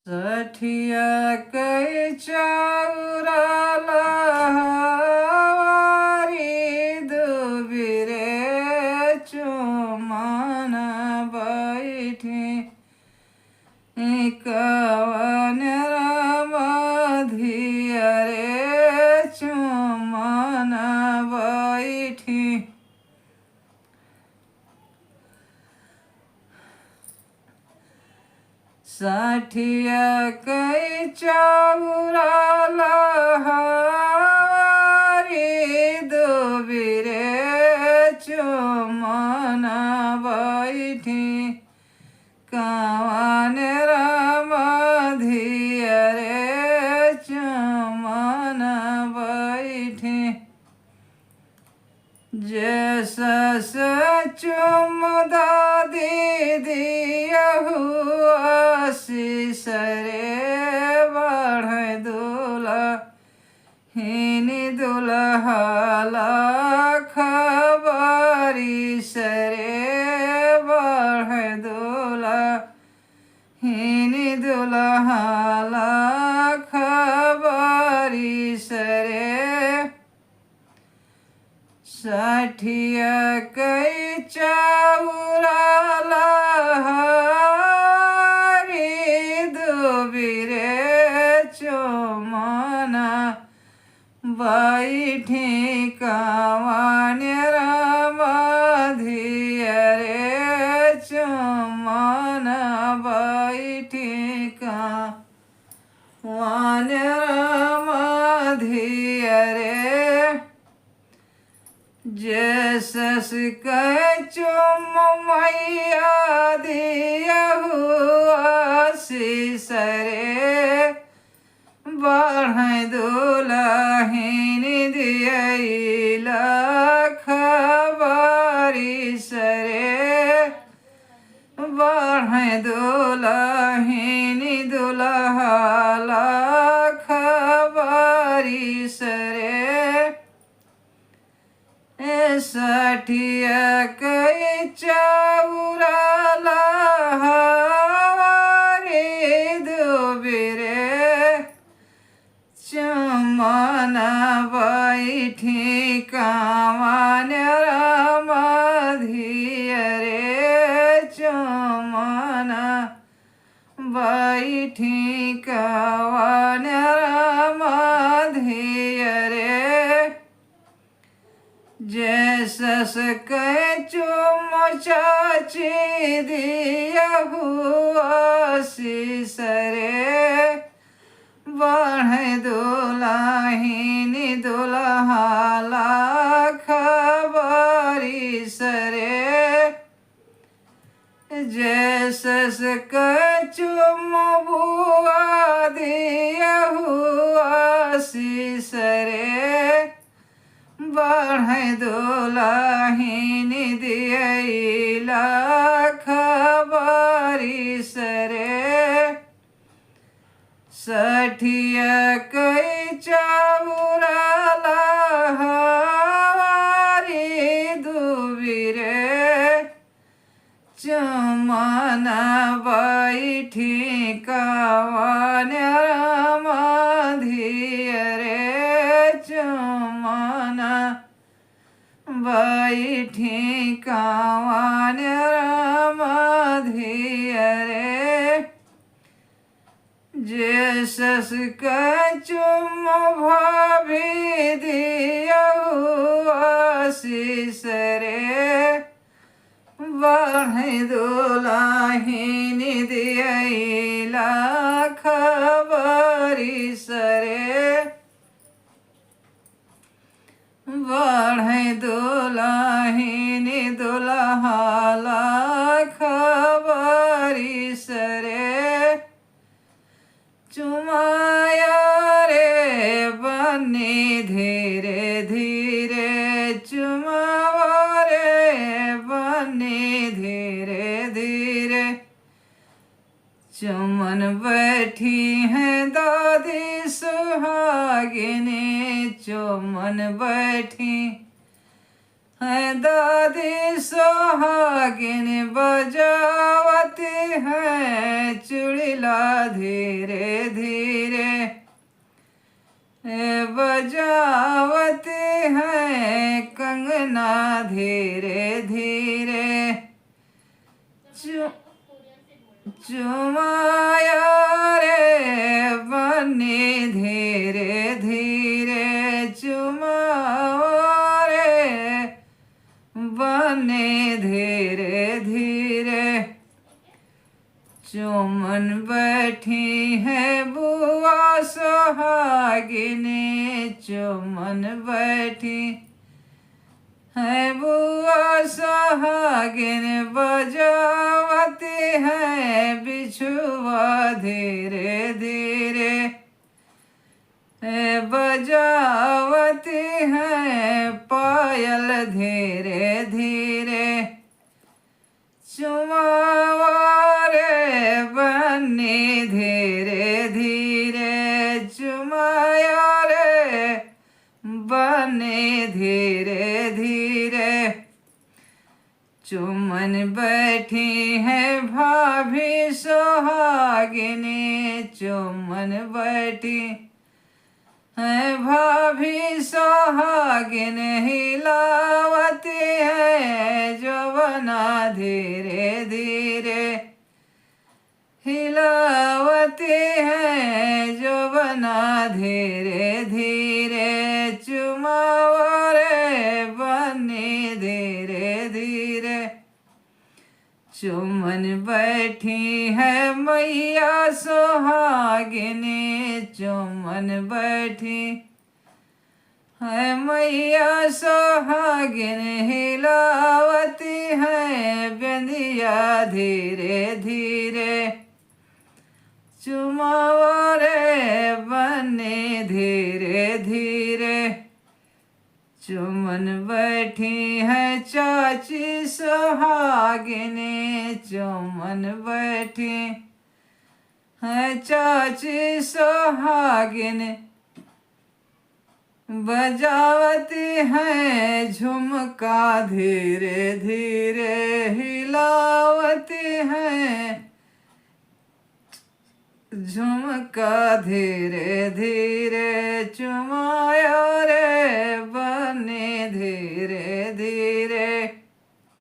सठिया कई चौरा लहवारी दुबिरे चुमन बैठी कवन रमधिया रे चुमन बैठी सठिया कई चौरा लहवारी दुबिरे चुमन बैठी कवन रमधिया रे चुमन बैठी जैसा चुमदा दीदिया हुआ सरे बढ़ दूल्हा हिनी दुल्हा खबरी सरे बढ़ दूल्हा हिनी दुल्हा खबरी सरे सठिया कई चौरा लहवारी दुबिरे चुमन बैठी कवन रमधिया रे चुमन बैठी कवन रमधिया रे जैसस चुम मैया दिया हुआ सरे बढ़ दुल्हिन दिया खबरी सरे बढ़ दुल्हिन दुल्हा खबरी सरे सठिया कई चौरा लहवारी दुबिरे चुमन बैठी कवन रमधिया रे चुमन बैठी कवन रमधिया रे जैसस चुम चाची दिया हुआ सरे बढ़ दुल्हिन दुल्हा खबरी सरे जैसस चुम बुआ दिया हुआ सरे बढ़ दुल्हिन दिया खबरी सरे सठिया कई चौरा लहवारी दुबिरे चुमन बैठी कवन रमधिया रे चुमन बैठी कवन रमधिया रे जैसस चुम भाभी दिया हुआ सरे बढ़ दुल्हिन दिया खबरी सरे बढ़ दुल्हिन दुल्हा खबरी सरे चुमाया रे बनी धीरे धीरे चुमावा रे बनी धीरे धीरे चुमन बैठी है दादी सुहागिनी चुमन बैठी है दादी सोहागिन बजावती है चुड़ीला धीरे धीरे बजावती है कंगना धीरे धीरे चुमाया रे बन्नी धीरे धीरे चुमावा रे बन्नी धीरे धीरे चुमन बैठी है बुआ सोहागिनी चुमन बैठी है बुआ सोहागिन बजावती है बिछुआ धीरे धीरे बजावती है पायल धीरे धीरे चुमावा रे बन्नी धीरे धीरे चुमाया रे बन्नी धीरे धीरे चुमन बैठी है भाभी सोहागिनी चुमन बैठी है भाभी सोहागिन हिलावती है जवना धीरे धीरे हिलावती है जवना धीरे धीरे चुमावा रे बन्नी धीरे धीरे चुमन बैठी है मैया सोहागिनी चुमन बैठी है मैया सोहागिन हिलावती है बिंदिया धीरे धीरे चुमावा रे बन्नी धीरे धीरे चुमन बैठी है चाची सोहागिनी चुमन बैठी है चाची सोहागिन बजावती है झुमका धीरे धीरे हिलावती है झुमका धीरे धीरे चुमाया रे बन्नी धीरे